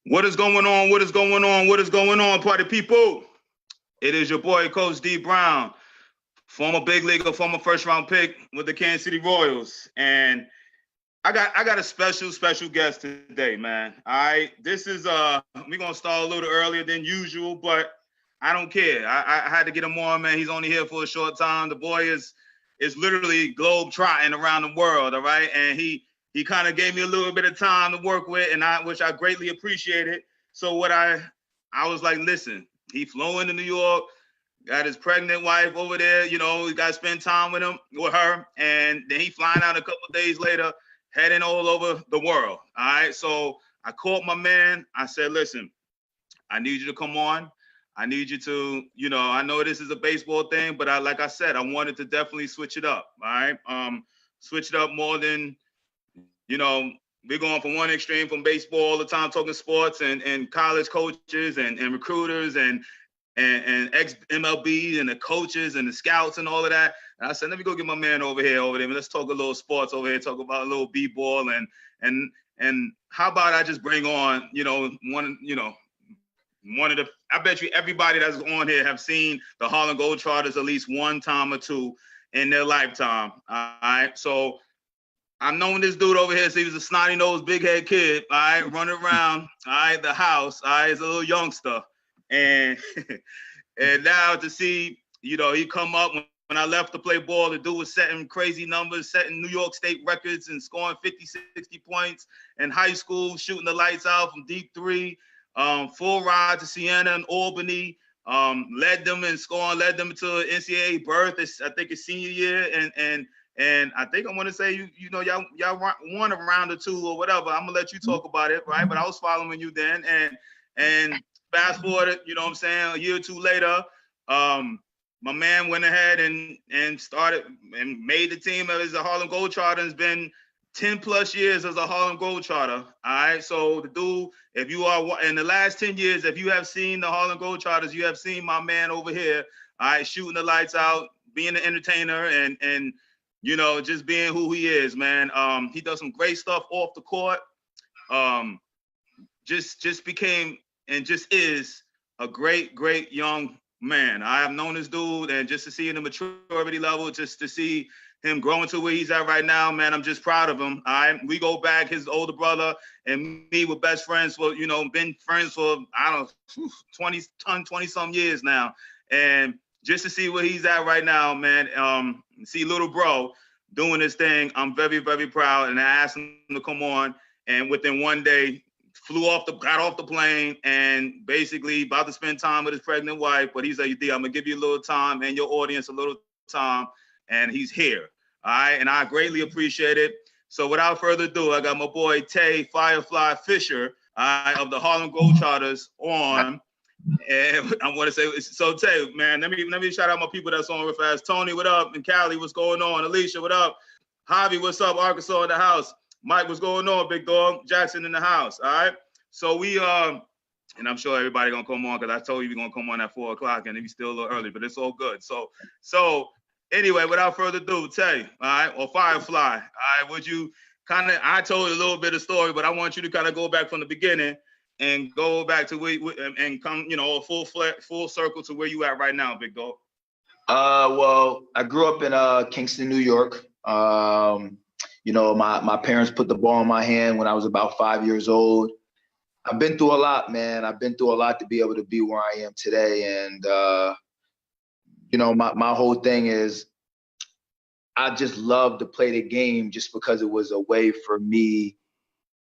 What is going on? What is going on? What is going on, party people? It is your boy, Coach D Brown, former big leaguer, former first round pick with the Kansas City Royals. And I got a special guest today, man. All right. This is we're gonna start a little earlier than usual, but I don't care. I had to get him on, man. He's only here for a short time. The boy is literally globe trotting around the world, all right? And he kind of gave me a little bit of time to work with, and which I greatly appreciated. So what I was like, listen, he flew into New York, got his pregnant wife over there, you know, he got to spend time with her, and then he flying out a couple of days later, heading all over the world. All right. So I called my man. I said, listen, I need you to come on. I need you to, you know, I know this is a baseball thing, but like I said, I wanted to definitely switch it up. All right. Switch it up more than, you know, we're going from one extreme from baseball all the time, talking sports and college coaches and recruiters and ex-MLB and the coaches and the scouts and all of that. And I said, let me go get my man over there. And let's talk a little sports over here, talk about a little b-ball and how about I just bring on, you know, one of the, I bet you everybody that's on here have seen the Harlem Globetrotters at least one time or two in their lifetime. All right. So I've known this dude over here since he was a snotty-nosed, big-head kid, all right, running around, all right, the house, all right, as a little youngster. And and now to see, you know, he come up when I left to play ball, the dude was setting crazy numbers, setting New York State records and scoring 50, 60 points in high school, shooting the lights out from deep three, full ride to Siena and Albany, led them into NCAA berth, I think his senior year, and I think I want to say, you know, y'all won a round or two or whatever. I'm gonna let you talk about it, right? But I was following you then, and fast forward, you know what I'm saying, a year or two later, my man went ahead and started and made the team as a Harlem Globetrotter. It's been 10 plus years as a Harlem Globetrotter. All right. So the dude, if you are in the last 10 years, if you have seen the Harlem Globetrotters, you have seen my man over here, all right, shooting the lights out, being an entertainer and you know, just being who he is, man. He does some great stuff off the court. Just became and just is a great young man. I have known this dude, and just to see the maturity level, just to see him growing to where he's at right now, man, I'm just proud of him. We go back, his older brother and me were best friends for, you know, been friends for, I don't know, 20 some years now. And just to see where he's at right now, man, see little bro doing his thing, I'm very proud. And I asked him to come on, and within one day, got off the plane, and basically about to spend time with his pregnant wife. But he's like, D, I'm gonna give you a little time and your audience a little time, and he's here. All right, and I greatly appreciate it. So without further ado, I got my boy Tay Firefly Fisher, of the Harlem Globetrotters on. And I want to say, so Tay, man, let me shout out my people that's on real fast. Tony, what up? And Callie, what's going on? Alicia, what up? Javi, what's up? Arkansas in the house. Mike, what's going on, big dog? Jackson in the house, all right? So we, and I'm sure everybody gonna come on because I told you we're gonna come on at 4 o'clock and it's still a little early, but it's all good. So anyway, without further ado, Tay, all right, or Firefly, all right, would you kind of, I told you a little bit of story, but I want you to kind of go back from the beginning and go back to where, and come, you know, full circle to where you at right now, big dog. Well, I grew up in Kingston, New York. You know, my parents put the ball in my hand when I was about 5 years old. I've been through a lot, man. I've been through a lot to be able to be where I am today. And, you know, my whole thing is I just love to play the game just because it was a way for me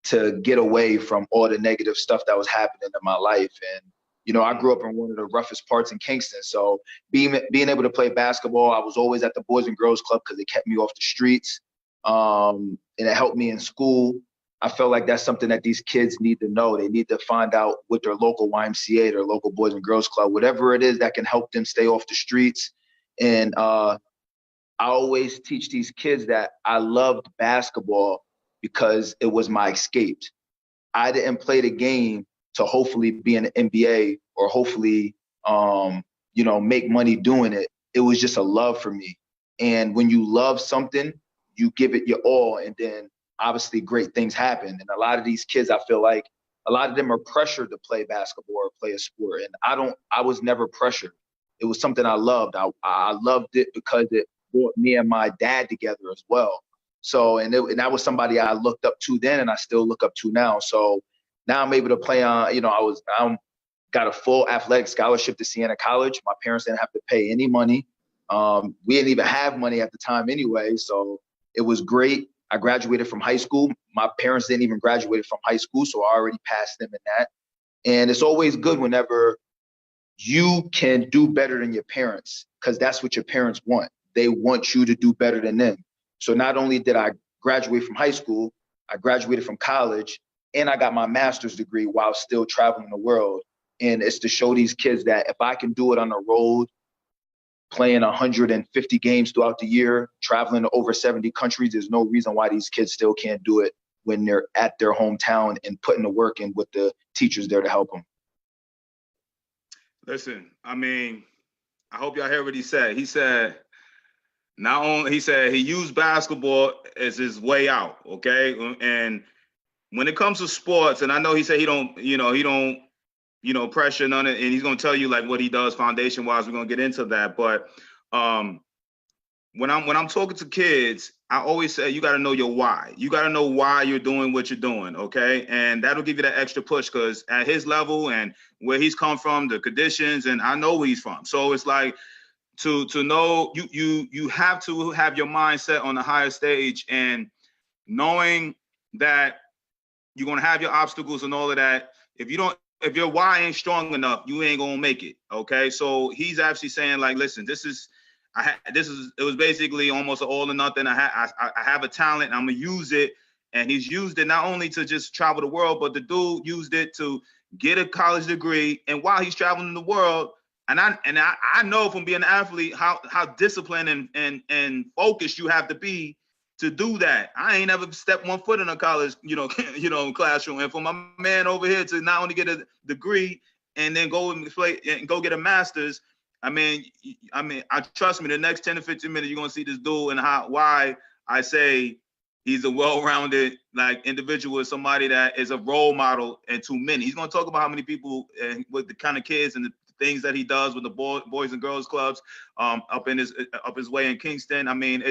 to get away from all the negative stuff that was happening in my life. And, you know, I grew up in one of the roughest parts in Kingston. So being able to play basketball, I was always at the Boys and Girls Club because it kept me off the streets. And it helped me in school. I felt like that's something that these kids need to know. They need to find out what their local YMCA, their local Boys and Girls Club, whatever it is that can help them stay off the streets. And I always teach these kids that I loved basketball because it was my escape. I didn't play the game to hopefully be in the NBA or hopefully, you know, make money doing it. It was just a love for me. And when you love something, you give it your all, and then obviously great things happen. And a lot of these kids, I feel like a lot of them are pressured to play basketball or play a sport. And I was never pressured. It was something I loved. I loved it because it brought me and my dad together as well. So, and that was somebody I looked up to then, and I still look up to now. So now I'm able to play on, I got a full athletic scholarship to Siena College. My parents didn't have to pay any money. We didn't even have money at the time anyway. So it was great. I graduated from high school. My parents didn't even graduate from high school, so I already passed them in that. And it's always good whenever you can do better than your parents, because that's what your parents want. They want you to do better than them. So not only did I graduate from high school, I graduated from college, and I got my master's degree while still traveling the world. And it's to show these kids that if I can do it on the road, playing 150 games throughout the year, traveling to over 70 countries, there's no reason why these kids still can't do it when they're at their hometown and putting the work in with the teachers there to help them. Listen, I mean, I hope y'all hear what he said. He said, not only, he said he used basketball as his way out, okay? And when it comes to sports, and I know he said he don't pressure none of it, and he's gonna tell you like what he does foundation wise. We're gonna get into that, but when I'm talking to kids, I always say you got to know your why. You got to know why you're doing what you're doing, okay? And that'll give you that extra push, because at his level and where he's come from, the conditions, and I know where he's from. So it's like to know you have to have your mindset on the higher stage, and knowing that you're gonna have your obstacles and all of that. If your why ain't strong enough, you ain't gonna make it. Okay, so he's actually saying like, listen, it was basically almost an all or nothing. I have a talent, I'm gonna use it, and he's used it not only to just travel the world, but the dude used it to get a college degree. And while he's traveling the world, and I know from being an athlete how disciplined and focused you have to be to do that. I ain't ever stepped one foot in a college, classroom. And for my man over here to not only get a degree and then go and play and go get a master's, I mean, I trust me, the next 10 to 15 minutes, you're gonna see this dude and why I say he's a well-rounded like individual, somebody that is a role model and to many. He's gonna talk about how many people and with the kind of kids and the things that he does with the boys and girls clubs up his way in Kingston. I mean,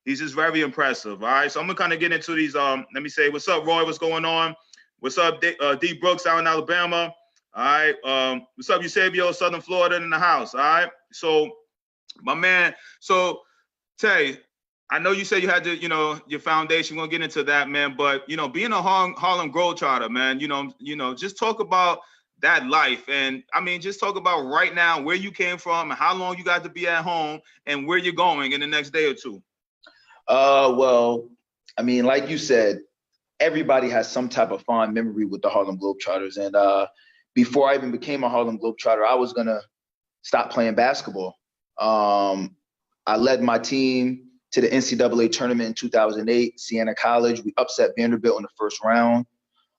he's just very impressive. All right, so I'm gonna kind of get into these. Let me say, what's up, Roy? What's going on? What's up, D Brooks out in Alabama? All right, what's up, Eusebio, Southern Florida in the house? All right, so my man, so Tay, I know you said you had to, your foundation. We're gonna get into that, man. But being a Harlem Globetrotter, man, just talk about that life, and I mean, just talk about right now where you came from and how long you got to be at home and where you're going in the next day or two. Well, I mean, like you said, everybody has some type of fond memory with the Harlem Globetrotters. And before I even became a Harlem Globetrotter, I was gonna stop playing basketball. I led my team to the NCAA tournament in 2008, Siena College. We upset Vanderbilt in the first round.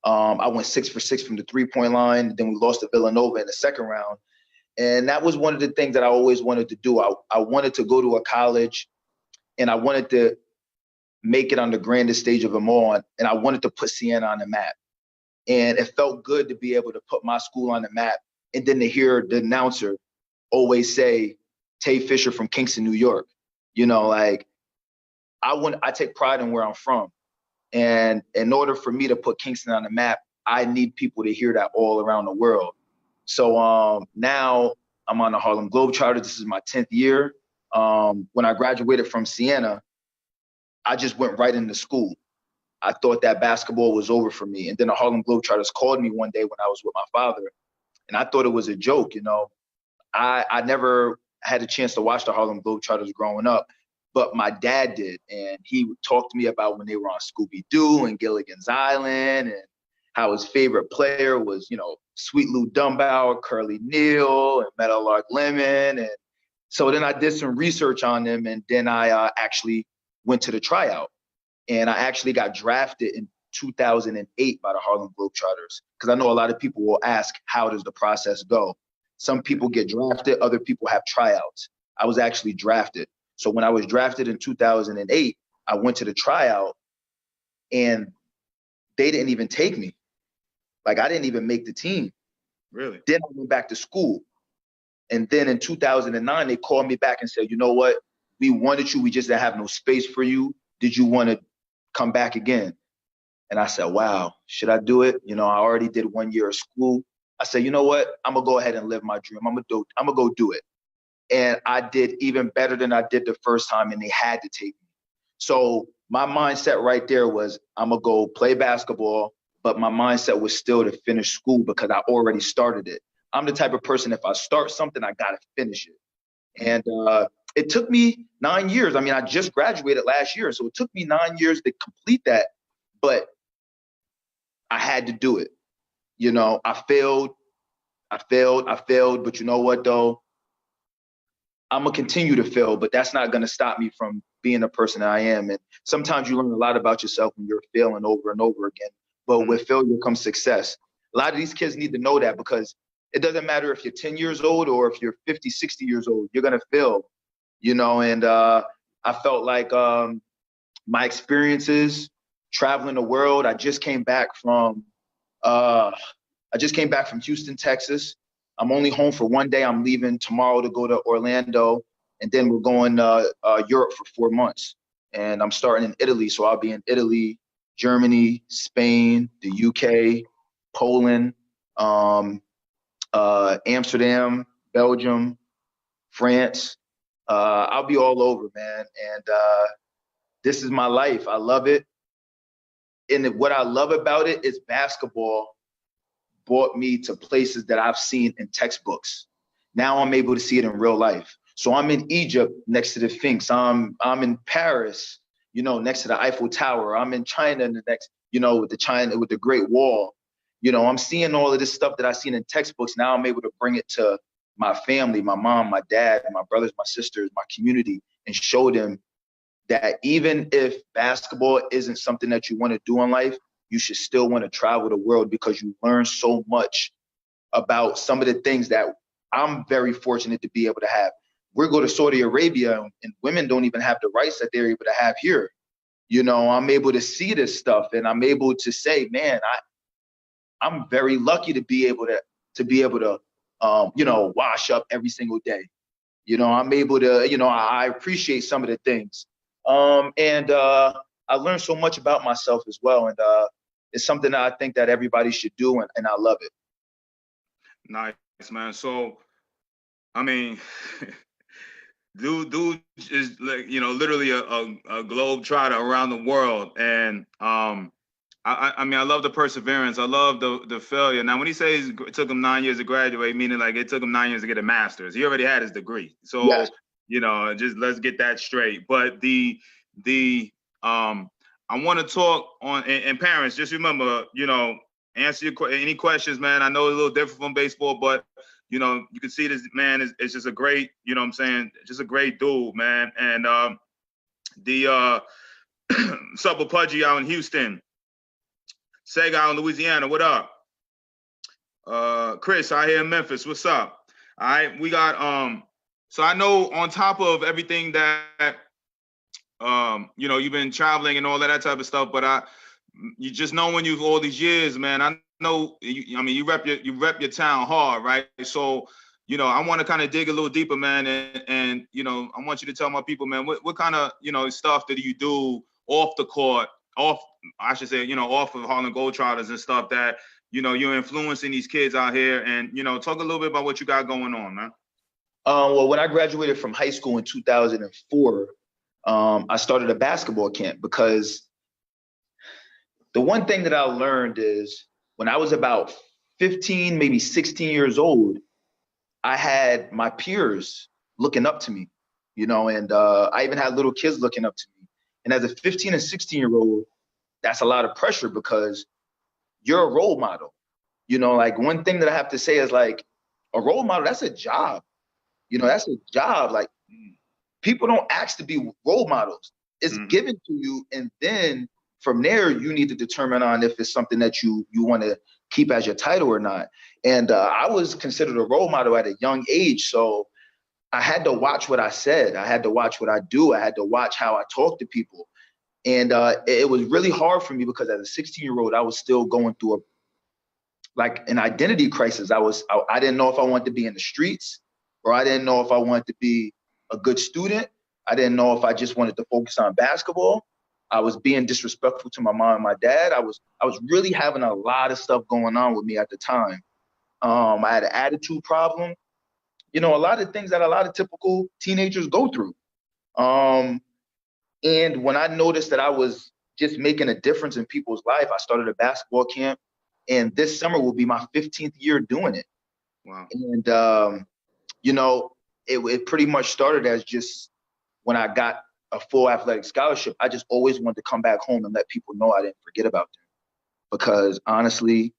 I went 6 for 6 from the three-point line. Then we lost to Villanova in the second round. And that was one of the things that I always wanted to do. I wanted to go to a college, and I wanted to make it on the grandest stage of them all. And I wanted to put Siena on the map. And it felt good to be able to put my school on the map. And then to hear the announcer always say, Tay Fisher from Kingston, New York. I take pride in where I'm from. And in order for me to put Kingston on the map, I need people to hear that all around the world. So now I'm on the Harlem Globetrotter. This is my 10th year. When I graduated from Siena, I just went right into school. I thought that basketball was over for me. And then the Harlem Globetrotters called me one day when I was with my father, and I thought it was a joke. I never had a chance to watch the Harlem Globetrotters growing up, but my dad did. And he would talk to me about when they were on Scooby-Doo and Gilligan's Island, and how his favorite player was, Sweet Lou Dunbar, Curly Neal, and Meadowlark Lemon. And so then I did some research on them, and then I actually went to the tryout. And I actually got drafted in 2008 by the Harlem Globetrotters, because I know a lot of people will ask, how does the process go? Some people get drafted, other people have tryouts. I was actually drafted. So when I was drafted in 2008, I went to the tryout, and they didn't even take me. Like I didn't even make the team. Really? Then I went back to school. And then in 2009, they called me back and said, you know what? We wanted you. We just didn't have no space for you. Did you want to come back again? And I said, wow, should I do it? You know, I already did 1 year of school. I said, you know what? I'm going to go ahead and live my dream. I'm going to go do it. And I did even better than I did the first time, and they had to take me. So my mindset right there was I'm going to go play basketball, but my mindset was still to finish school because I already started it. I'm the type of person, if I start something, I got to finish it. And it took me 9 years. I mean, I just graduated last year, so it took me 9 years to complete that, but I had to do it. You know, I failed, but you know what, though? I'm going to continue to fail, but that's not going to stop me from being the person that I am. And sometimes you learn a lot about yourself when you're failing over and over again. But with failure comes success. A lot of these kids need to know that, because it doesn't matter if you're 10 years old or if you're 50, 60 years old, you're going to fail, you know. And I felt like my experiences traveling the world, I just came back from Houston, Texas. I'm only home for 1 day. I'm leaving tomorrow to go to Orlando, and then we're going Europe for 4 months. And I'm starting in Italy, so I'll be in Italy, Germany, Spain, the UK, Poland, Amsterdam, Belgium, France. I'll be all over, man. And this is my life. I love it. And what I love about it is basketball brought me to places that I've seen in textbooks. Now I'm able to see it in real life. So I'm in Egypt next to the Sphinx. I'm in Paris, you know, next to the Eiffel Tower. I'm in China next, you know, with the Great Wall. You know, I'm seeing all of this stuff that I've seen in textbooks. Now I'm able to bring it to my family, my mom, my dad, my brothers, my sisters, my community, and show them that even if basketball isn't something that you want to do in life, you should still want to travel the world, because you learn so much about some of the things that I'm very fortunate to be able to have. We go to Saudi Arabia, and women don't even have the rights that they're able to have here. You know, I'm able to see this stuff, and I'm able to say, man, I'm very lucky to be able to you know, wash up every single day. You know, I'm able to, you know, I appreciate some of the things. And I learned so much about myself as well. And it's something that I think that everybody should do, and I love it. Nice, man. So, I mean, dude is like, you know, literally a globe trotter around the world. And I mean, I love the perseverance. I love the failure. Now, when he says it took him 9 years to graduate, meaning like it took him 9 years to get a master's, he already had his degree. So, Yes. you know, just let's get that straight. But I want to talk on, and parents, just remember, you know, answer any questions, man. I know it's a little different from baseball, but you know, you can see this man is just a great, you know what I'm saying, just a great dude, man. And Sup Pudgy out in Houston, Sega out in Louisiana, what up? Chris out here in Memphis, what's up? All right, we got so I know on top of everything that you know, you've been traveling and all that type of stuff, but you just know when you've all these years, man, I know, I mean, you rep your town hard, right? So, you know, I want to kind of dig a little deeper, man, and you know, I want you to tell my people, man, what kind of, you know, stuff that you do off the court, I should say, you know, off of Harlem Globetrotters and stuff that, you know, you're influencing these kids out here, and, you know, talk a little bit about what you got going on, man. Well, when I graduated from high school in 2004, I started a basketball camp, because the one thing that I learned is when I was about 15, maybe 16 years old, I had my peers looking up to me, you know, and I even had little kids looking up to me. And as a 15 and 16-year-old, that's a lot of pressure, because you're a role model. You know, like one thing that I have to say is like a role model, that's a job. You know, that's a job. Like people don't ask to be role models. It's given to you. And then from there, you need to determine on if it's something that you want to keep as your title or not. And I was considered a role model at a young age. So I had to watch what I said. I had to watch what I do. I had to watch how I talk to people. And it was really hard for me, because as a 16-year-old, I was still going through like an identity crisis. I didn't know if I wanted to be in the streets, or I didn't know if I wanted to be a good student. I didn't know if I just wanted to focus on basketball. I was being disrespectful to my mom and my dad. I was really having a lot of stuff going on with me at the time. I had an attitude problem, a lot of things that a lot of typical teenagers go through. Um, and when I noticed that I was just making a difference in people's life, I started a basketball camp, and this summer will be my 15th year doing it. Wow. And it pretty much started as just when I got a full athletic scholarship. I just always wanted to come back home and let people know I didn't forget about them, because honestly,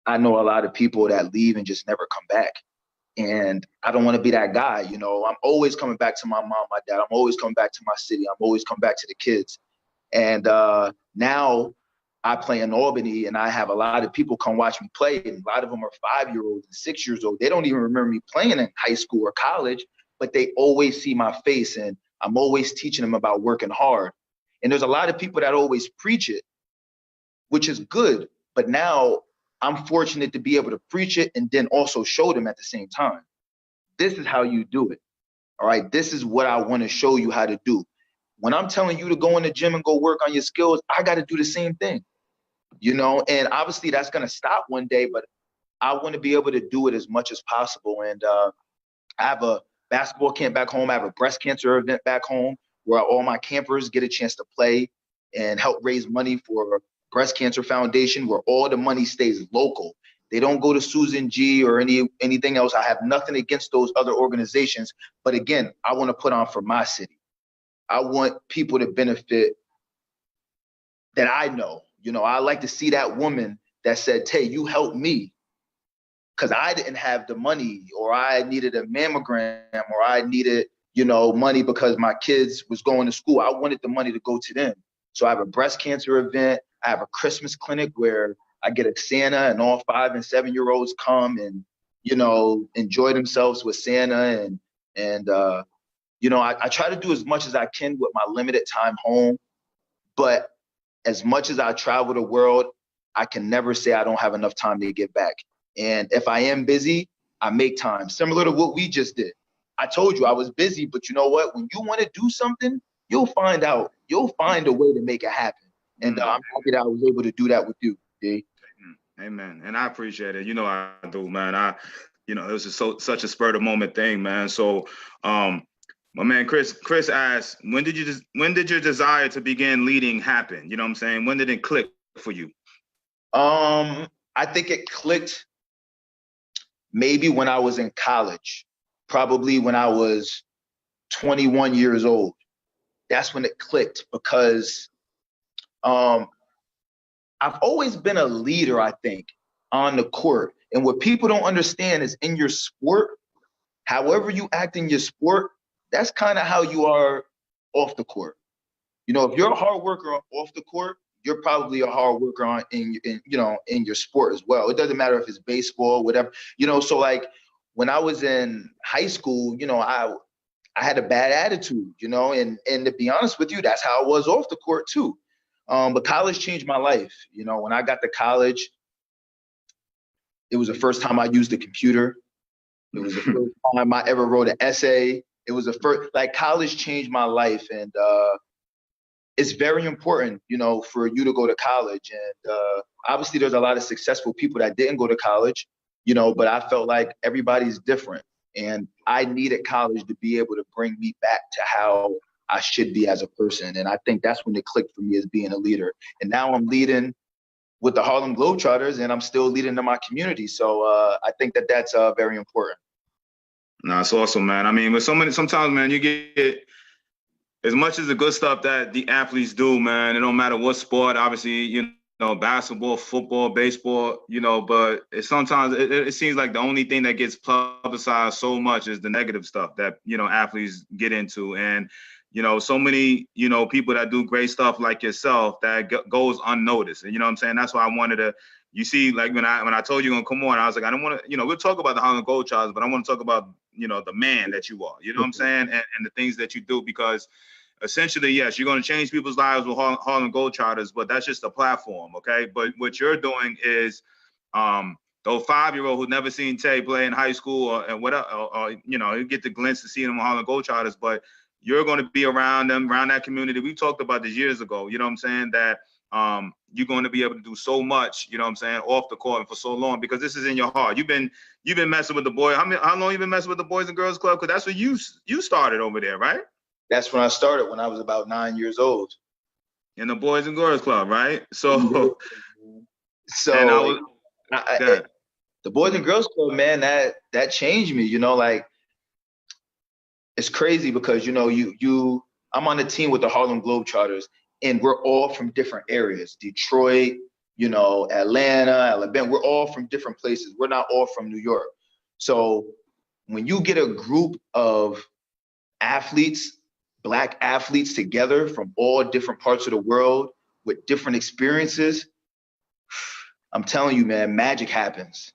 I know a lot of people that leave and just never come back. And I don't want to be that guy. I'm always coming back to my mom, my dad. I'm always coming back to my city. I'm always coming back to the kids. And now I play in Albany, and I have a lot of people come watch me play. And a lot of them are 5-year-olds and 6 years old. They don't even remember me playing in high school or college, but they always see my face. And I'm always teaching them about working hard. And there's a lot of people that always preach it, which is good. But now I'm fortunate to be able to preach it and then also show them at the same time. This is how you do it. All right. This is what I want to show you how to do. When I'm telling you to go in the gym and go work on your skills, I got to do the same thing, and obviously that's going to stop one day, but I want to be able to do it as much as possible. And I have a basketball camp back home. I have a breast cancer event back home where all my campers get a chance to play and help raise money for Breast Cancer Foundation, where all the money stays local. They don't go to Susan G or anything else. I have nothing against those other organizations. But again, I want to put on for my city. I want people to benefit that I know. I like to see that woman that said, Tay, you helped me because I didn't have the money, or I needed a mammogram, or I needed, money because my kids was going to school. I wanted the money to go to them. So I have a breast cancer event. I have a Christmas clinic where I get a Santa, and all 5 and 7-year-olds come and, enjoy themselves with Santa. And I try to do as much as I can with my limited time home. But as much as I travel the world, I can never say I don't have enough time to get back. And if I am busy, I make time, similar to what we just did. I told you I was busy, but you know what? When you want to do something, you'll find out. You'll find a way to make it happen. And I'm happy that I was able to do that with you, D. Amen. And I appreciate it. I do, man. It was just such a spur of the moment thing, man. So, my man Chris asked, when did your desire to begin leading happen? You know what I'm saying? When did it click for you? I think it clicked maybe when I was in college, probably when I was 21 years old. That's when it clicked, because I've always been a leader, I think, on the court. And what people don't understand is, in your sport, however you act in your sport, that's kind of how you are off the court. If you're a hard worker off the court, you're probably a hard worker in your sport as well. It doesn't matter if it's baseball, whatever. So like when I was in high school, I had a bad attitude, and to be honest with you, that's how I was off the court too. But college changed my life. When I got to college, it was the first time I used a computer. It was the first time I ever wrote an essay. It was the first, like, college changed my life. And it's very important, for you to go to college. And obviously there's a lot of successful people that didn't go to college, but I felt like everybody's different. And I needed college to be able to bring me back to how I should be as a person. And I think that's when it clicked for me as being a leader. And now I'm leading with the Harlem Globetrotters, and I'm still leading in my community. So I think that that's very important. Nah, it's awesome, man. I mean, with sometimes, man, you get as much as the good stuff that the athletes do, man. It don't matter what sport, obviously, basketball, football, baseball, but sometimes it seems like the only thing that gets publicized so much is the negative stuff that, athletes get into. And, so many, people that do great stuff like yourself that goes unnoticed. And, what I'm saying? That's why I wanted to, you see, like when I told you to come on, I was like, I don't want to, we'll talk about the Harlem Globetrotters, but I want to talk about, the man that you are, what I'm saying? And the things that you do, because essentially, yes, you're going to change people's lives with Harlem Globetrotters, but that's just a platform, okay? But what you're doing is those 5-year-old who never seen Tay play in high school or whatever, or you get the glimpse to see them on Harlem Globetrotters, but you're going to be around them, around that community. We talked about this years ago, you know what I'm saying, that you're going to be able to do so much, you know what I'm saying, off the court and for so long, because this is in your heart. You've been messing with the boy. How long you been messing with the Boys and Girls Club? Because that's where you started over there, right? That's when I started, when I was about 9 years old. In the Boys and Girls Club, right? So, and the Boys and Girls Club, man, that changed me. Like, it's crazy because I'm on the team with the Harlem Globetrotters, and we're all from different areas. Detroit, Atlanta, Alabama. We're all from different places. We're not all from New York. So when you get a group of athletes, Black athletes together from all different parts of the world with different experiences, I'm telling you, man, magic happens.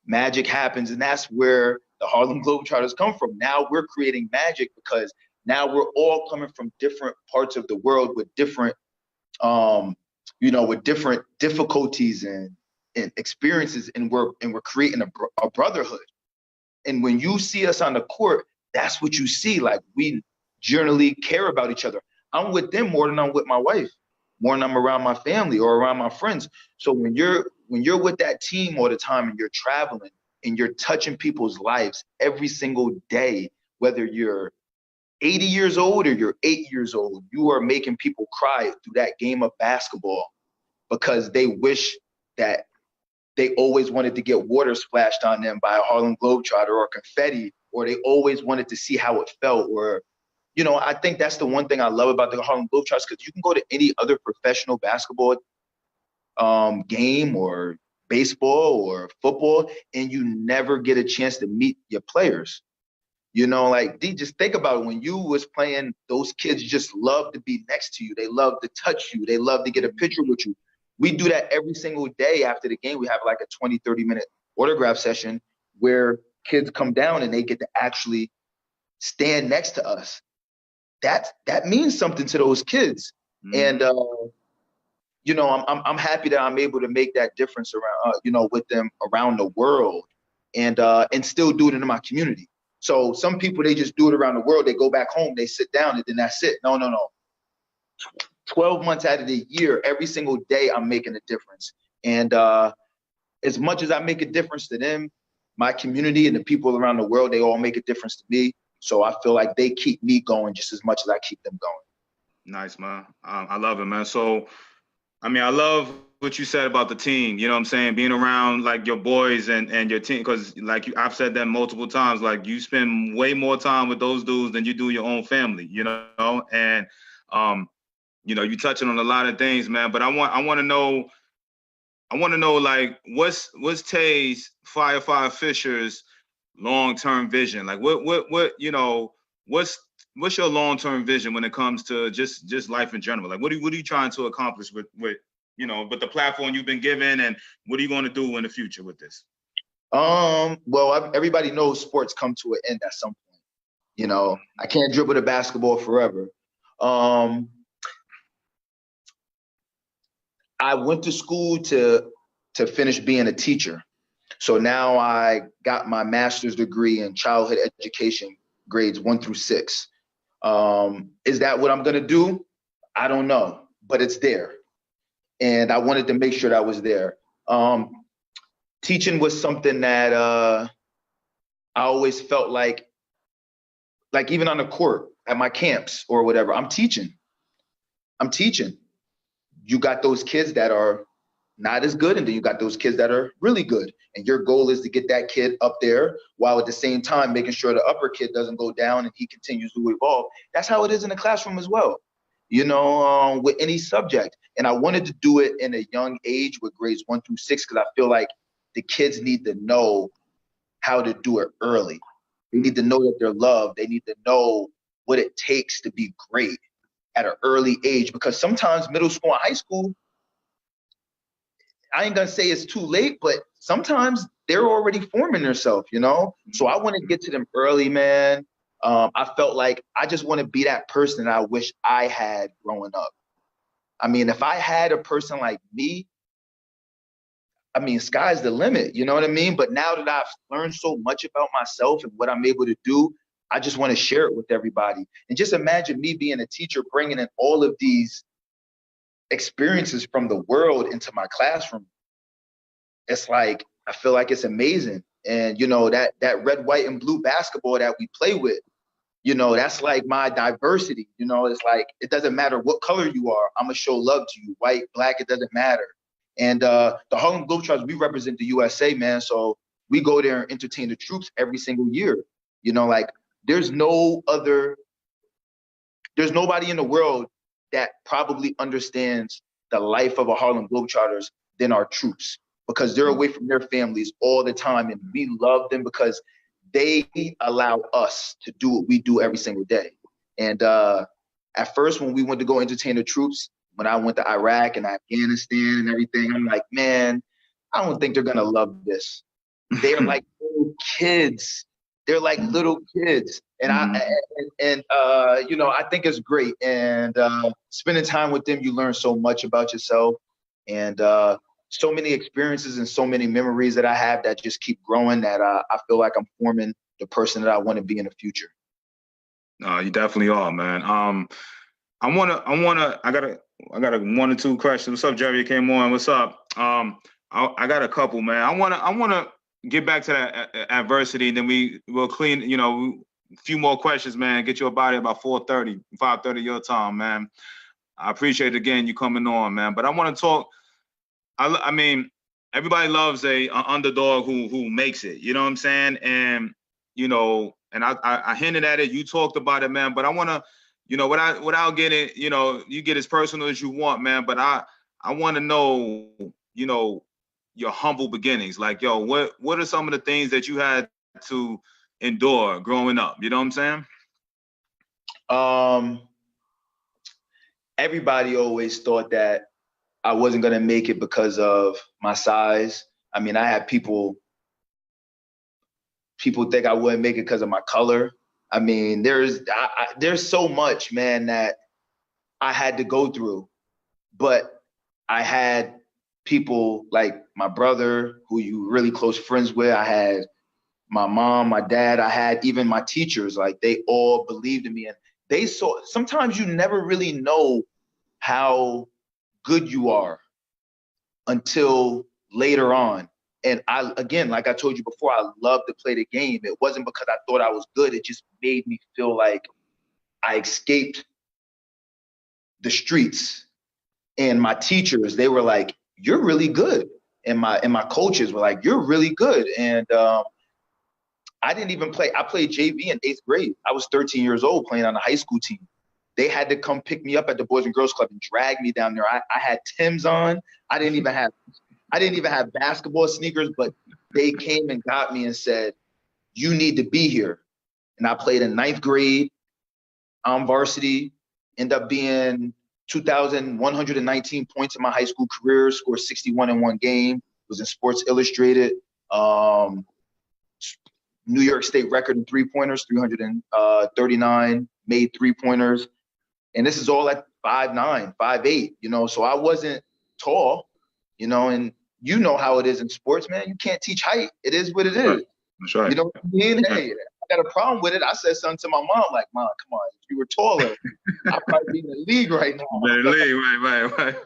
Magic happens, and that's where the Harlem Globetrotters come from. Now we're creating magic because now we're all coming from different parts of the world with different, with different difficulties and experiences, and we're creating a brotherhood. And when you see us on the court, that's what you see. Like, we generally care about each other. I'm with them more than I'm with my wife, more than I'm around my family or around my friends. So when you're with that team all the time and you're traveling and you're touching people's lives every single day, whether you're 80 years old or you're 8 years old, you are making people cry through that game of basketball because they wish that they always wanted to get water splashed on them by a Harlem Globetrotter or confetti, or they always wanted to see how it felt. Or, I think that's the one thing I love about the Harlem Globetrotters, because you can go to any other professional basketball game or baseball or football, and you never get a chance to meet your players. Like, just think about it. When you was playing, those kids just love to be next to you. They love to touch you. They love to get a picture with you. We do that every single day after the game. We have like a 20, 30-minute autograph session where kids come down and they get to actually stand next to us. That means something to those kids. Mm-hmm. And, I'm happy that I'm able to make that difference around, with them around the world, and still do it in my community. So some people, they just do it around the world. They go back home, they sit down, and then that's it. No. 12 months out of the year, every single day, I'm making a difference. And as much as I make a difference to them, my community and the people around the world, they all make a difference to me. So I feel like they keep me going just as much as I keep them going. Nice, man. I love it, man. So, I love what you said about the team, you know what I'm saying? Being around like your boys and your team, because like I've said that multiple times, like you spend way more time with those dudes than you do your own family, and you touching on a lot of things, man. But I want to know like what's Tay's Firefly Fisher's long-term vision? Like what what's your long-term vision when it comes to just life in general? Like what are you trying to accomplish with the platform you've been given, and what are you going to do in the future with this? Well, everybody knows sports come to an end at some point. I can't dribble the basketball forever. I went to school to finish being a teacher. So now I got my master's degree in childhood education, grades 1 through 6. Is that what I'm going to do? I don't know, but it's there. And I wanted to make sure that I was there. Teaching was something that I always felt like even on the court at my camps or whatever, I'm teaching. You got those kids that are not as good, and then you got those kids that are really good. And your goal is to get that kid up there while at the same time making sure the upper kid doesn't go down and he continues to evolve. That's how it is in the classroom as well, with any subject. And I wanted to do it in a young age with grades 1 through 6, because I feel like the kids need to know how to do it early. They need to know that they're loved. They need to know what it takes to be great at an early age, because sometimes middle school and high school, I ain't gonna say it's too late, but sometimes they're already forming themselves, So I want to get to them early, man. I felt like I just want to be that person I wish I had growing up. If I had a person like me, I mean, sky's the limit, you know what I mean? But now that I've learned so much about myself and what I'm able to do, I just want to share it with everybody. And just imagine me being a teacher, bringing in all of these experiences from the world into my classroom. It's like, I feel like it's amazing. And, you know, that red, white, and blue basketball that we play with, you know, that's like my diversity. You know, it's like, it doesn't matter what color you are. I'm going to show love to you. White, black, it doesn't matter. And the Harlem Globetrotters, we represent the USA, man. So we go there and entertain the troops every single year. You know, like there's nobody in the world that probably understands the life of a Harlem Globetrotters than our troops, because they're away from their families all the time. And we love them because they allow us to do what we do every single day. And at first, when we went to go entertain the troops, when I went to Iraq and Afghanistan and everything, I'm like, man, I don't think they're gonna love this. They're like little kids. They're like little kids. And you know, I think it's great. And spending time with them, you learn so much about yourself, and so many experiences and so many memories that I have that just keep growing, that I feel like I'm forming the person that I want to be in the future. No, you definitely are, man. I got a one or two questions. What's up, Jerry? You came on. What's up? I got a couple, man. I wanna get back to that adversity, and then we'll clean, you know, a few more questions, man. Get you up out here about 4:30, 5:30 your time, man. I appreciate again you coming on, man. But I want to talk. I mean, everybody loves a underdog who makes it. You know what I'm saying? And you know, and I hinted at it. You talked about it, man. But I want to, you know, without getting, you know, you get as personal as you want, man. But I want to know, you know, your humble beginnings. Like, yo, what are some of the things that you had to endure growing up? You know what I'm saying? Everybody always thought that I wasn't gonna make it because of my size. I mean, I had people think I wouldn't make it because of my color. I mean, there's so much, man, that I had to go through. But I had people like my brother, who you really close friends with. I had my mom, my dad. I had even my teachers. Like, they all believed in me, and they saw. Sometimes you never really know how good you are until later on. And again, like I told you before, I love to play the game. It wasn't because I thought I was good. It just made me feel like I escaped the streets. And my teachers, they were like, "You're really good." And my coaches were like, "You're really good." And I didn't even play. I played JV in 8th grade. I was 13 years old playing on a high school team. They had to come pick me up at the Boys and Girls Club and drag me down there. I had Timbs on. I didn't even have basketball sneakers, but they came and got me and said, "You need to be here." And I played in 9th grade on varsity, ended up being 2,119 points in my high school career, scored 61 in one game, was in Sports Illustrated, New York State record in three-pointers, 339 made three-pointers. And this is all at 5'9", 5'8", you know, so I wasn't tall, you know, and you know how it is in sports, man. You can't teach height. It is what it is. That's right. You know what I mean? Hey, I got a problem with it. I said something to my mom, like, "Mom, come on, if you were taller, I'd probably be in the league right now." Right.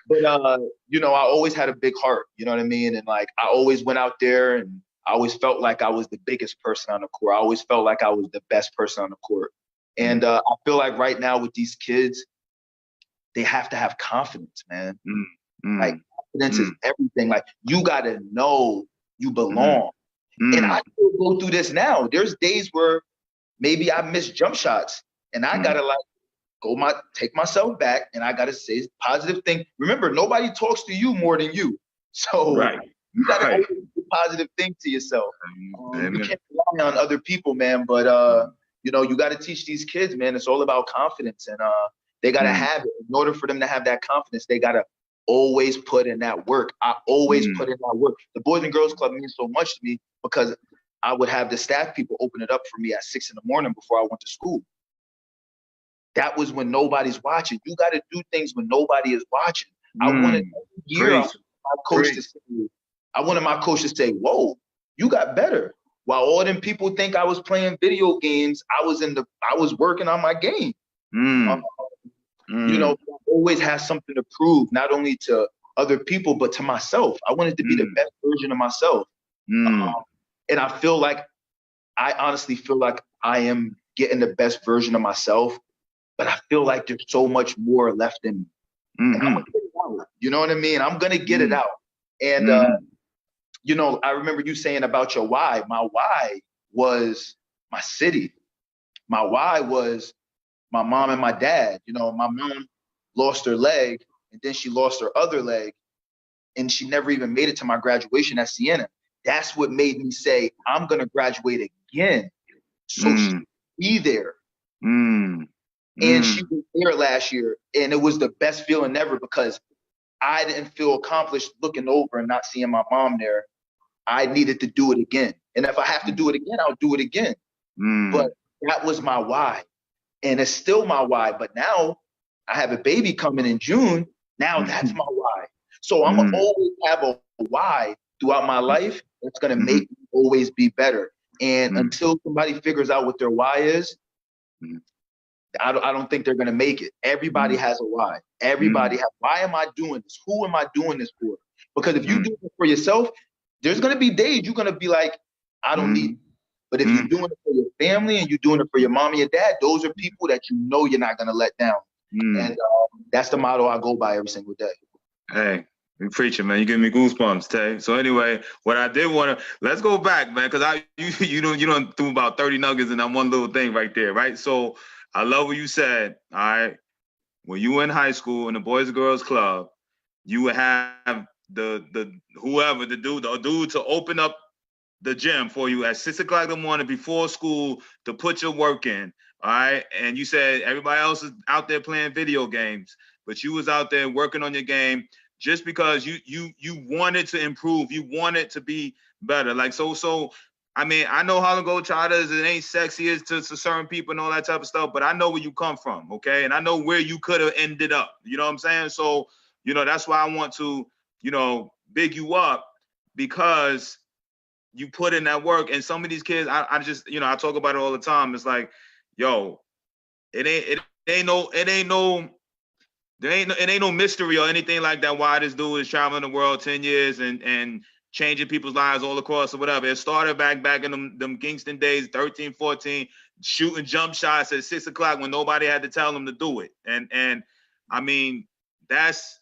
But, you know, I always had a big heart, you know what I mean? And, like, I always went out there, and I always felt like I was the biggest person on the court. I always felt like I was the best person on the court. And I feel like right now with these kids, they have to have confidence, man. Like, confidence is everything. Like, you got to know you belong. And I still go through this now. There's days where maybe I miss jump shots, and I got to, like, take myself back, and I got to say positive thing. Remember, nobody talks to you more than you. So you got to always do positive thing to yourself. You can't rely on other people, man. But, you know, you got to teach these kids, man. It's all about confidence, and they got to have it. In order for them to have that confidence, they got to always put in that work. I always put in that work. The Boys and Girls Club means so much to me because I would have the staff people open it up for me at 6 a.m. before I went to school. That was when nobody's watching. You got to do things when nobody is watching. I wanted every year my coach to say, whoa, you got better. While all them people think I was playing video games, I was working on my game. You know, I always have something to prove, not only to other people, but to myself. I wanted to be the best version of myself. And I honestly feel like I am getting the best version of myself, but I feel like there's so much more left in me. And I'm gonna get it out. You know what I mean? I'm gonna get it out. And you know, I remember you saying about your why. My why was my city. My why was my mom and my dad. You know, my mom lost her leg and then she lost her other leg and she never even made it to my graduation at Siena. That's what made me say, I'm going to graduate again. So she could be there. And she was there last year. And it was the best feeling ever because I didn't feel accomplished looking over and not seeing my mom there. I needed to do it again. And if I have to do it again, I'll do it again. But that was my why. And it's still my why. But now I have a baby coming in June. Now that's my why. So I'm going to always have a why throughout my life that's going to make me always be better. And until somebody figures out what their why is, I don't think they're going to make it. Everybody has a why. Everybody has, why am I doing this? Who am I doing this for? Because if you do it for yourself, there's going to be days you're going to be like, I don't need it. But if you're doing it for your family and you're doing it for your mom and your dad, those are people that you know you're not going to let down. And that's the motto I go by every single day. Hey, you preaching, man. You give me goosebumps, Tay. So anyway, what I did want to, let's go back, man, because you don't do about 30 nuggets in that one little thing right there, right? So I love what you said. All right, when you were in high school in the Boys and Girls Club, you would have the dude to open up the gym for you at 6 o'clock in the morning before school to put your work in. All right. And you said everybody else is out there playing video games, but you was out there working on your game just because you wanted to improve. You wanted to be better. Like, so I mean, I know Harlem Globetrotters, it ain't sexy as to certain people and all that type of stuff, but I know where you come from. Okay. And I know where you could have ended up. You know what I'm saying? So, you know, that's why I want to, you know, big you up because you put in that work. And some of these kids, I just, you know, I talk about it all the time. It's like, yo, it ain't no mystery or anything like that why this dude is traveling the world 10 years and changing people's lives all across or whatever. It started back in them Kingston days, 13, 14, shooting jump shots at 6 o'clock when nobody had to tell them to do it. And I mean, that's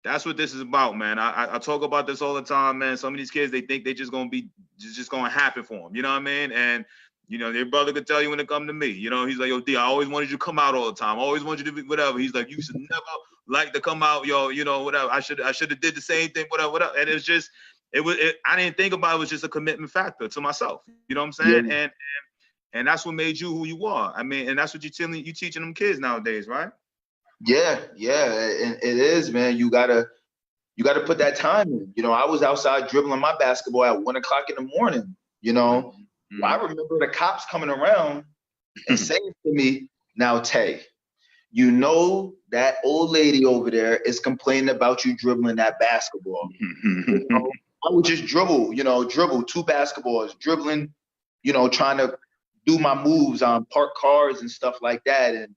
what this is about, man. I talk about this all the time, man. Some of these kids, they think they just gonna happen for them. You know what I mean? And you know, your brother could tell you when it come to me. You know, he's like, yo, D, I always wanted you to come out all the time. I always wanted you to be whatever. He's like, you should never like to come out, yo, you know, whatever. I should have did the same thing, whatever. And it's just, I didn't think about it. It was just a commitment factor to myself. You know what I'm saying? Yeah. And that's what made you who you are. I mean, and that's what you teaching them kids nowadays, right? Yeah, and it is, man. You gotta put that time in. You know, I was outside dribbling my basketball at 1 o'clock in the morning. You know, I remember the cops coming around and saying to me, "Now, Tay, you know that old lady over there is complaining about you dribbling that basketball." You know, I would just dribble 2 basketballs, dribbling, you know, trying to do my moves on parked cars and stuff like that, and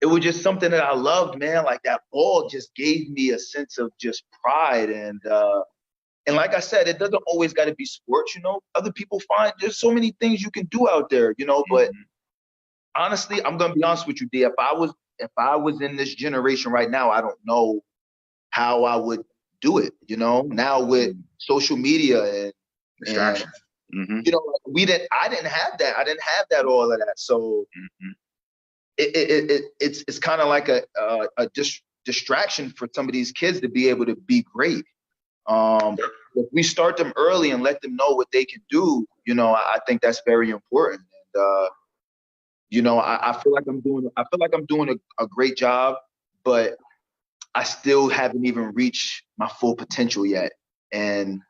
it was just something that I loved, man. Like that ball just gave me a sense of just pride. And like I said, it doesn't always got to be sports, you know. Other people find there's so many things you can do out there, you know. But honestly, I'm gonna be honest with you, D. If I was in this generation right now, I don't know how I would do it, you know. Now with social media and you know, I didn't have that. I didn't have that all of that. So it's kind of like a distraction for some of these kids to be able to be great. If we start them early and let them know what they can do, you know, I think that's very important. And you know, I feel like I'm doing a great job, but I still haven't even reached my full potential yet. And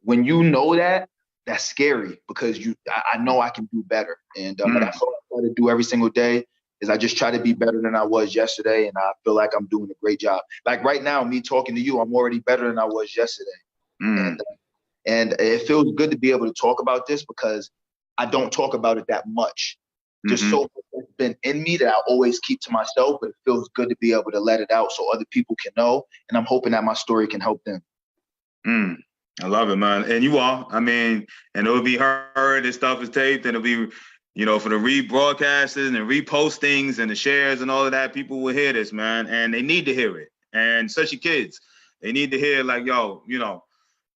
when you know that, that's scary because I know I can do better. And that's all I try to do every single day. is I just try to be better than I was yesterday, and I feel like I'm doing a great job. Like right now, me talking to you, I'm already better than I was yesterday. Mm. And it feels good to be able to talk about this because I don't talk about it that much. Just Mm-hmm. so much has been in me that I always keep to myself, but it feels good to be able to let it out so other people can know. And I'm hoping that my story can help them. I love it, man. And you are. I mean, and it'll be heard, this stuff is taped, and it'll be, for the rebroadcasters and repostings and the shares and all of that, people will hear this, man. And they need to hear it. And especially kids, they need to hear, like, yo,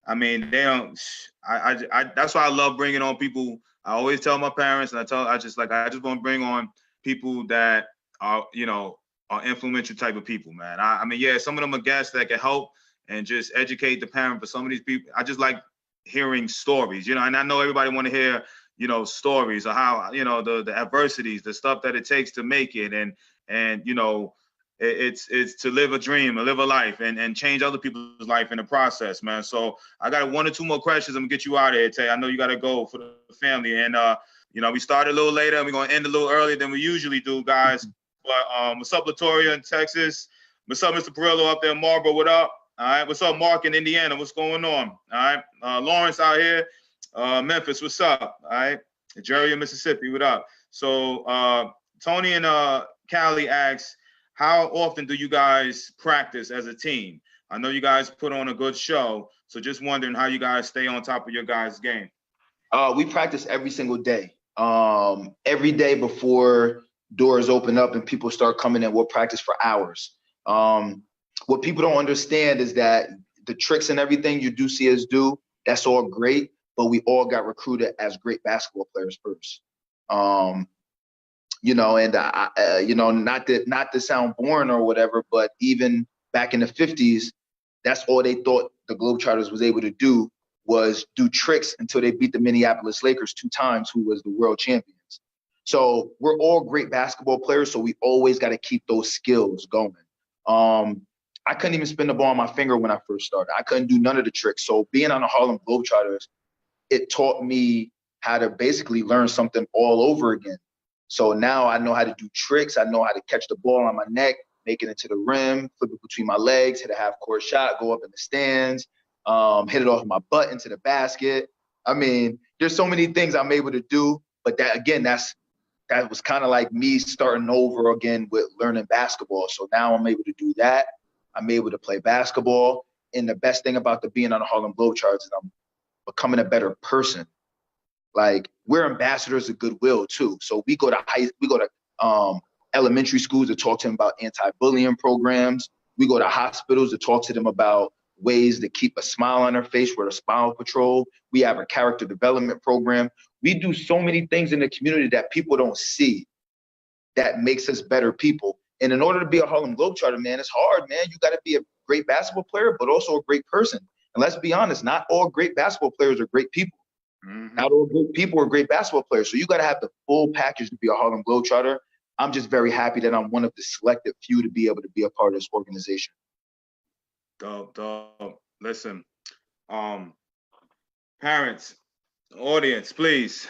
I mean, they don't. That's why I love bringing on people. I always tell my parents, and I just want to bring on people that are, are influential type of people, man. I mean, yeah, some of them are guests that can help and just educate the parent. For some of these people, I just like hearing stories, and I know everybody want to hear, stories of how, the adversities, the stuff that it takes to make it, and it's to live a dream, live a life, and change other people's life in the process, man. So I got one or two more questions. I'm gonna get you out of here, Tay. I know you gotta go for the family, and we started a little later, and we're gonna end a little earlier than we usually do, guys. But what's up, Latoria in Texas? What's up, Mr. Perillo up there in Marlboro? What up? All right. What's up, Mark in Indiana? What's going on? All right. Lawrence out here, Memphis. What's up? All right. Jerry in Mississippi. What up? So Tony and Callie asks, how often do you guys practice as a team? I know you guys put on a good show, so just wondering how you guys stay on top of your guys' game. We practice every single day. Every day before doors open up and people start coming in, we'll practice for hours. What people don't understand is that the tricks and everything you do see us do, that's all great, but we all got recruited as great basketball players first. And not to sound boring or whatever, but even back in the 50s, that's all they thought the Globetrotters was able to do was do tricks until they beat the Minneapolis Lakers 2 times, who was the world champions. So we're all great basketball players, so we always got to keep those skills going. I couldn't even spin the ball on my finger when I first started. I couldn't do none of the tricks. So being on the Harlem Globetrotters, it taught me how to basically learn something all over again. So now I know how to do tricks. I know how to catch the ball on my neck, make it into the rim, flip it between my legs, hit a half-court shot, go up in the stands, hit it off my butt into the basket. I mean, there's so many things I'm able to do, but that was kind of like me starting over again with learning basketball. So now I'm able to do that. I'm able to play basketball. And the best thing about being on the Harlem Globetrotters is I'm becoming a better person. Like, we're ambassadors of goodwill too. So we go to elementary schools to talk to them about anti-bullying programs. We go to hospitals to talk to them about ways to keep a smile on their face with a smile patrol. We have a character development program. We do so many things in the community that people don't see that makes us better people. And in order to be a Harlem Globetrotter, man, it's hard, man. You got to be a great basketball player, but also a great person. And let's be honest, not all great basketball players are great people. Mm-hmm. Not all great people are great basketball players. So you got to have the full package to be a Harlem Globetrotter. I'm just very happy that I'm one of the selected few to be able to be a part of this organization. Dope. Listen, parents, audience, please.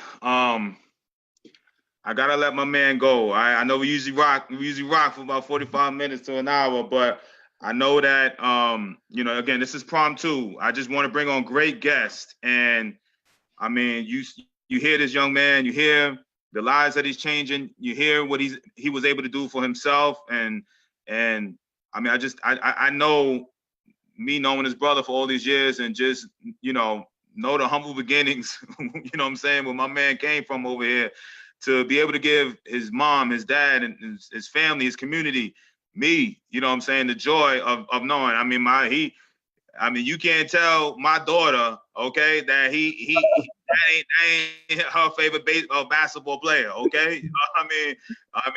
I gotta let my man go. I know we usually rock for about 45 minutes to an hour, but I know that again, this is prom 2. I just want to bring on great guests. And I mean, you hear this young man, you hear the lives that he's changing, you hear what he was able to do for himself. And I mean, I know, me knowing his brother for all these years and just, know the humble beginnings, you know what I'm saying, where my man came from over here, to be able to give his mom, his dad, and his family, his community, me, you know what I'm saying, the joy of knowing. I mean, you can't tell my daughter, okay, that that ain't her favorite basketball player, okay? I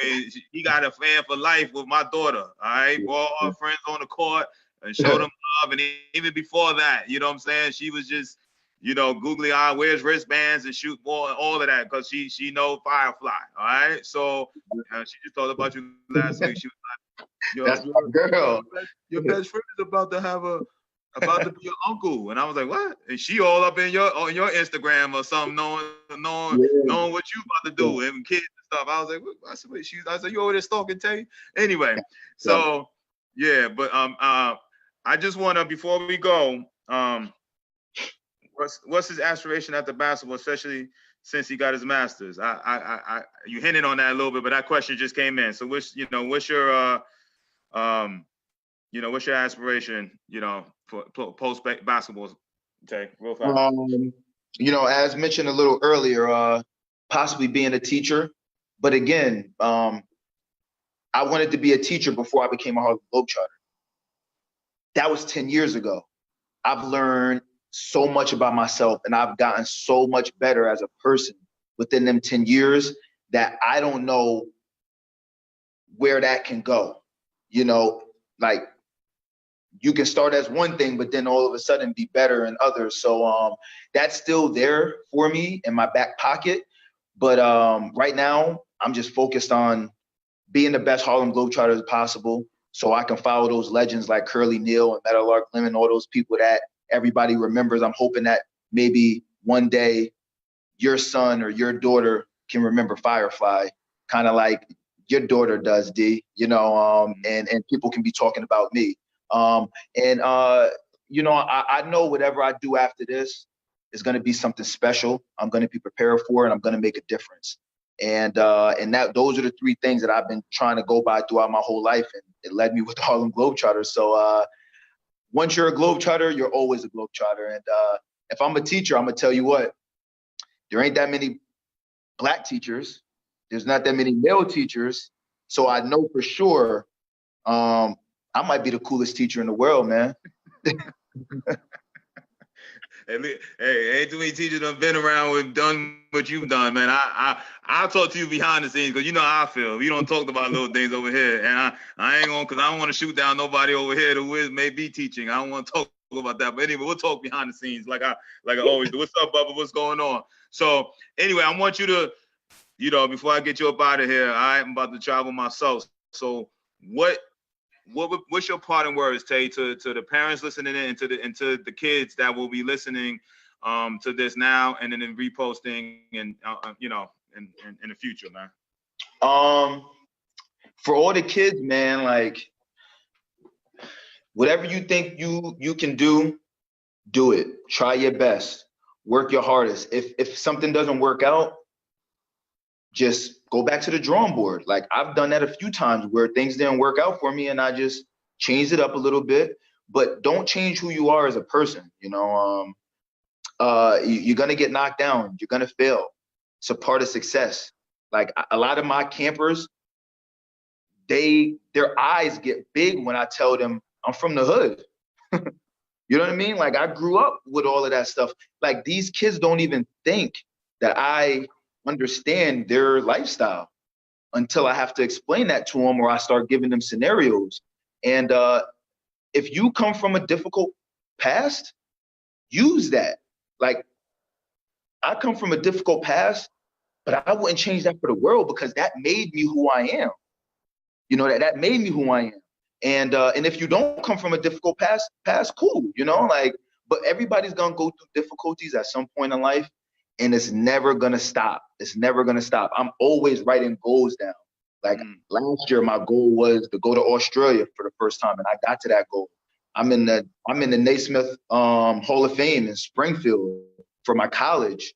mean, he got a fan for life with my daughter, all right? Brought her friends on the court and showed them love. And even before that, you know what I'm saying, she was just, googly eye, wears wristbands and shoot ball and all of that, because she know Firefly, all right? So she just told about you last week. She was like, that's my girl. Your best friend is about to have a about to be your uncle. And I was like, what? And she all up in your Instagram or something, knowing what you about to do and kids and stuff. I was like, what? I said, wait, I said, you over there stalking Tay? Anyway, so yeah, but I just wanna, before we go, what's his aspiration after basketball, especially since he got his master's? You hinted on that a little bit, but that question just came in. So what's your what's your aspiration, for post basketball? Tay, real fast. As mentioned a little earlier, possibly being a teacher. But again, I wanted to be a teacher before I became a Harlem Globetrotter. That was 10 years ago. I've learned so much about myself, and I've gotten so much better as a person within them 10 years that I don't know where that can go. Like, you can start as one thing, but then all of a sudden be better in others. So that's still there for me in my back pocket. But right now, I'm just focused on being the best Harlem Globetrotter as possible, so I can follow those legends like Curly Neal and Meadowlark Lemon, all those people that everybody remembers. I'm hoping that maybe one day your son or your daughter can remember Firefly, kind of like your daughter does, D, and people can be talking about me. I know whatever I do after this is going to be something special. I'm going to be prepared for it. I'm going to make a difference. And those are the three things that I've been trying to go by throughout my whole life. And it led me with the Harlem Globetrotters. So once you're a Globetrotter, you're always a Globetrotter. And if I'm a teacher, I'm going to tell you what, there ain't that many Black teachers. There's not that many male teachers. So I know for sure I might be the coolest teacher in the world, man. Hey, ain't too many teachers that have been around and done what you've done, man. I'll talk to you behind the scenes, because you know how I feel. We don't talk about little things over here, and I ain't gonna, because I don't want to shoot down nobody over here who may be teaching. I don't want to talk about that, but anyway, we'll talk behind the scenes like I always do. What's up, Bubba? What's going on? So anyway, I want you to, before I get you up out of here, I'm about to travel myself. So what's your parting words, Tay, to the parents listening in, and to the kids that will be listening to this now and then reposting and in the future, man? For all the kids, man, like, whatever you think you can do it. Try your best. Work your hardest. If something doesn't work out, just go back to the drawing board. Like, I've done that a few times where things didn't work out for me and I just changed it up a little bit. But don't change who you are as a person. You're gonna get knocked down. You're gonna fail. It's a part of success. Like, a lot of my campers, their eyes get big when I tell them I'm from the hood. You know what I mean? Like, I grew up with all of that stuff. Like, these kids don't even think that I understand their lifestyle until I have to explain that to them, or I start giving them scenarios. And if you come from a difficult past, use that. Like, I come from a difficult past, but I wouldn't change that for the world, because that made me who I am. That made me who I am. And if you don't come from a difficult past, cool, but everybody's gonna go through difficulties at some point in life, and it's never gonna stop. It's never gonna stop. I'm always writing goals down. Like, last year, my goal was to go to Australia for the first time, and I got to that goal. I'm in the Naismith Hall of Fame in Springfield for my college.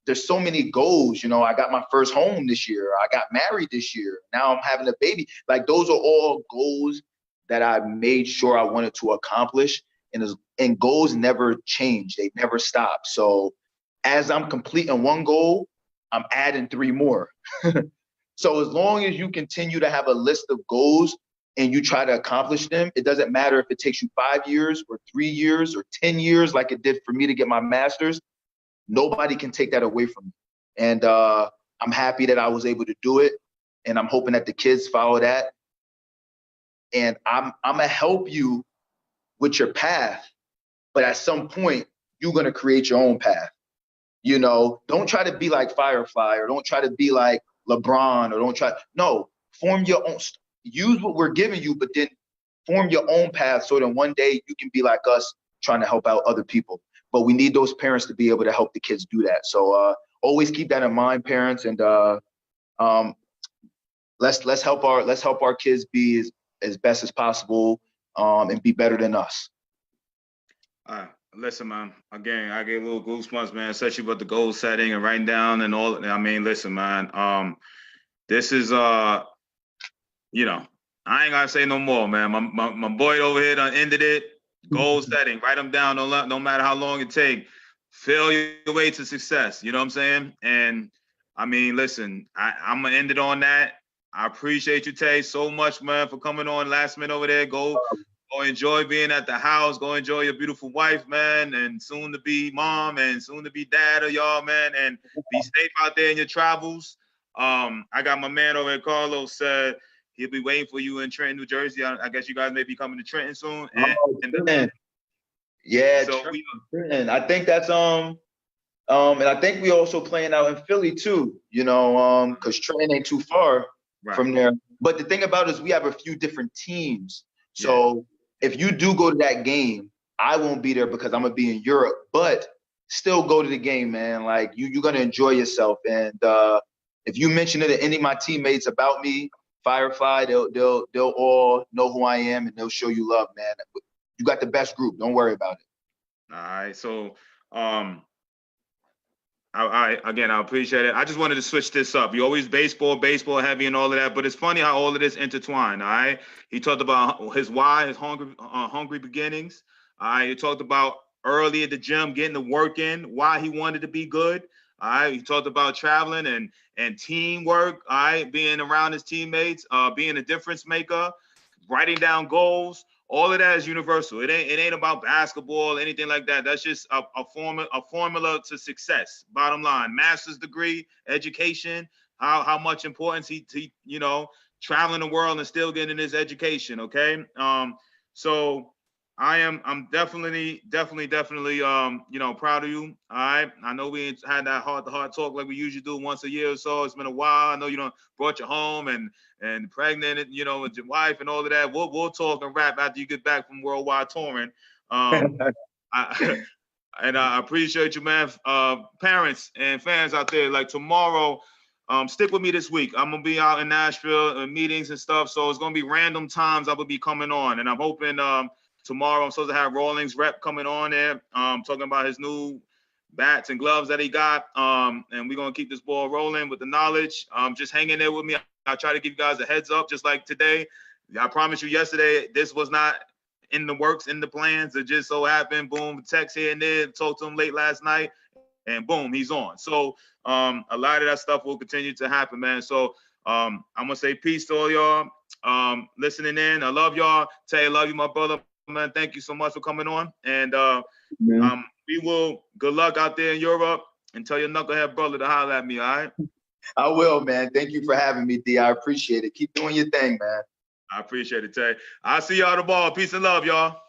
There's so many goals. I got my first home this year. I got married this year. Now I'm having a baby. Like, those are all goals that I made sure I wanted to accomplish. And goals never change. They never stop. So as I'm completing one goal, I'm adding 3 more. So as long as you continue to have a list of goals and you try to accomplish them, it doesn't matter if it takes you 5 years or 3 years or 10 years, like it did for me to get my master's. Nobody can take that away from me. And I'm happy that I was able to do it. And I'm hoping that the kids follow that. And I'm gonna help you with your path, but at some point you're gonna create your own path. Don't try to be like Firefly, or don't try to be like LeBron, or no, form your own. Use what we're giving you, but then form your own path so that one day you can be like us, trying to help out other people. But we need those parents to be able to help the kids do that. So always keep that in mind, parents, and let's help our kids be as best as possible, and be better than us. Listen, man. Again, I get a little goosebumps, man, especially with the goal setting and writing down and all. I mean, listen, man. This is you know, I ain't gotta say no more, man. My boy over here done ended it. Goal setting, write them down. No matter how long it take. Feel your way to success. You know what I'm saying? And I mean, listen, I'm gonna end it on that. I appreciate you, Tay, so much, man, for coming on last minute over there. Go enjoy being at the house. Go enjoy your beautiful wife, man, and soon to be mom and soon to be dad of y'all, man. And be safe out there in your travels. I got my man over here, Carlos, said he'll be waiting for you in Trenton, New Jersey. I guess you guys may be coming to Trenton soon. Yeah, so Trenton. I think that's and I think we also playing out in Philly too. You know, because Trenton ain't too far from there. But the thing about it is we have a few different teams. So if you do go to that game, I won't be there because I'm gonna be in Europe. But still go to the game, man. Like you're gonna enjoy yourself. And if you mention it to any of my teammates about me, Firefly, they'll all know who I am and they'll show you love, man. You got the best group. Don't worry about it. All right. So I appreciate it. I just wanted to switch this up. You always baseball heavy and all of that, but it's funny how all of this intertwined. All right. He talked about his why, his hungry beginnings. All right. He talked about early at the gym, getting the work in, why he wanted to be good. All right. He talked about traveling and teamwork. All right. Being around his teammates, being a difference maker, writing down goals. All of that is universal. It ain't about basketball, anything like that. That's just a formula to success. Bottom line, master's degree, education, how much importance he traveling the world and still getting his education. Okay. So I'm definitely proud of you. All right. I know we ain't had that heart-to-heart talk like we usually do once a year or so. It's been a while. I know you done brought you home and pregnant, with your wife and all of that. We'll talk and rap after you get back from worldwide touring. I appreciate you, man. Parents and fans out there, like tomorrow, stick with me this week. I'm gonna be out in Nashville in meetings and stuff. So it's gonna be random times I will be coming on, and I'm hoping tomorrow I'm supposed to have Rawlings rep coming on there, talking about his new bats and gloves that he got. And we're gonna keep this ball rolling with the knowledge. Just hang in there with me. I'll try to give you guys a heads up, just like today. I promise you yesterday, this was not in the works, in the plans. It just so happened, boom, text here and there, talked to him late last night, and boom, he's on. So a lot of that stuff will continue to happen, man. So I'm gonna say peace to all y'all listening in. I love y'all. Tay, I love you, my brother. Man, thank you so much for coming on. And we will good luck out there in Europe, and tell your knucklehead brother to holler at me, all right? I will, man. Thank you for having me, D. I appreciate it. Keep doing your thing, man. I appreciate it, Tay. I'll see y'all tomorrow. Peace and love, y'all.